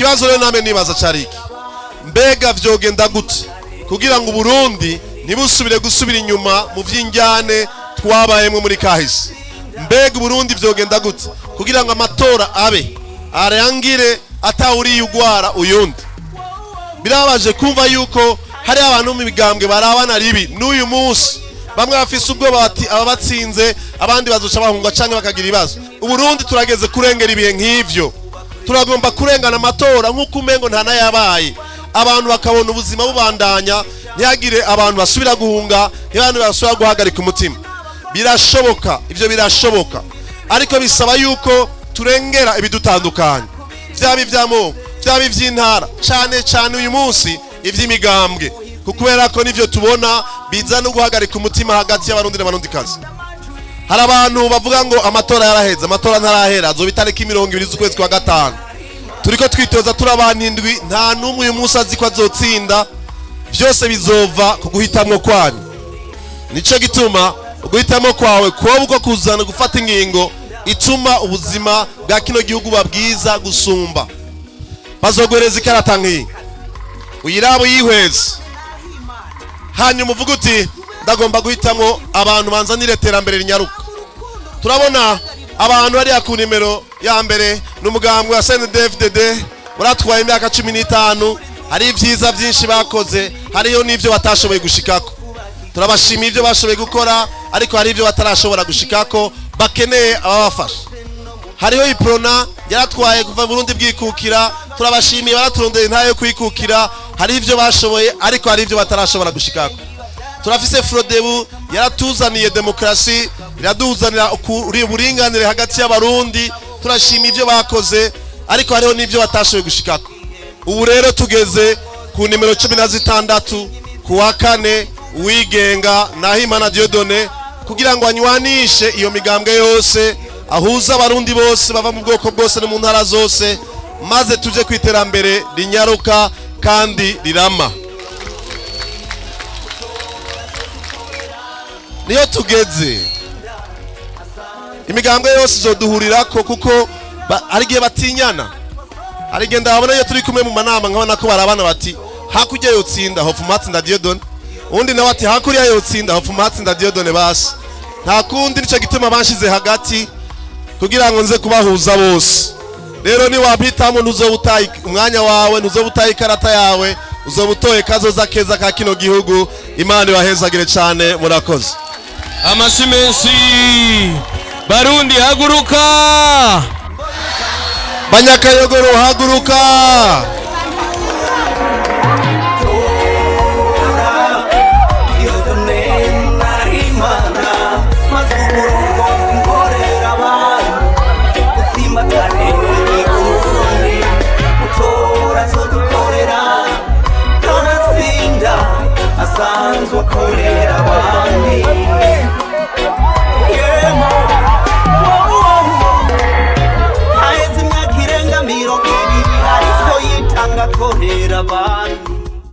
ikibazo rero name nibaza cariki mbega vyogenda gute kugira ngo Burundi ntibusubire gusubira inyuma mu vy'injyane twabayemwe muri kahise. Mbega Burundi vyogenda gute kugira ngo amatora abe arangire atawuri yugwara uyundi. Birabaje kumva yuko hari abantu mu migambwe barabana ribi n'uyu munsi bamwe bafise ubwo bati ababatsinze abandi bazoca bahunga canke bakagira ibibazo. Uburundi turageze kurengera ibihe nk'ivyo, turagomba kurengana amatora nk'uko umengo nta nayabaye, abantu bakabona ubuzima bubandanya, ntihagire abantu basubira guhunga, abantu basubira guhagarika umutima. Birashoboka, ivyo birashoboka, ariko bisaba yuko turengera ibidutandukanye, vyaba ivy'amoko, vyaba ivy'intara, cane uyu munsi ivy'imigambwe, kubera ko nivyo tubona biza no guhagarika umutima hagati y'abarundi n'abarundikazi. Hari abantu bavuga ngo amatora yaraheze, amatora ntarahera, azoba itariki 20 z'ukwezi kwa gatanu. Turiko twitoza turabana indwi, nta numwe uyu munsi azi ko azotsinda, vyose bizova ku guhitamwo kwanyu. Nico gituma guhitamwo kwawe kuba kuzana gufata ingingo ituma ubuzima bwa kino gihugu babwiza gusumba. Bazogwereza ikarata nk'iyi, uyirabo yihweze, hanyuma uvuga uti ndagomba guhitamwo abantu banzanire terambere rinyaruka. Turabona abantu bari ku nimero ya mbere n'umugambwe wa CNDD-FDD uratwaye imyaka 15, hari ivyiza byinshi bakoze, hariyo n'ivyo batashoboye gushikako. Turabashimiye ivyo bashoboye gukora, ariko hari ivyo batarashobora gushikako, bakeneye ababafasha. Hariho iprona yaratwaye kuva Burundi bwikukira, turabashimiye baraturondeye ntayo kwikukira, hari ivyo bashoboye ariko hari ivyo batarashobora gushikako. Turafise Frodebu yaratuzaniye demokrasi, iraduzanira uburinganire hagati y'abarundi, turashimiye ivyo bakoze ariko hariho n'ivyo batashoboye gushikako. Ubu rero tugeze ku nimero 16 kuwa 4 Uwigenga Nahimana Dieudonné kugira ngo anywanishe iyo migambwe yose, ahuza abarundi bose bava mu bwoko bwose no mu ntara zose, maze tuje kwiterambere rinyaruka kandi rirama. Niyo tugeze imigambwe yose izoduhurirako kuko ari gihe batinyana. Ari gihe ndabona iyo turi kumwe mu manama nkabona ko barabana bati hakurya yotsinda Hofumatsinda Dieudonné, undi nawe ati hakurya yotsinda Hofumatsinda Dieudonné. Basi nta kundi, nico gituma banshize hagati kugira ngo nze kubahuza bose. Rero ni wabitamo ntuzobutaye umwanya wawe, ntuzobutaye ikarata yawe, uzobutoye kazoza keza ka kino gihugu. Imana ibahezagire cyane, murakoze. Amashyi menshi. Barundi haguruka, Banyakayogoro haguruka.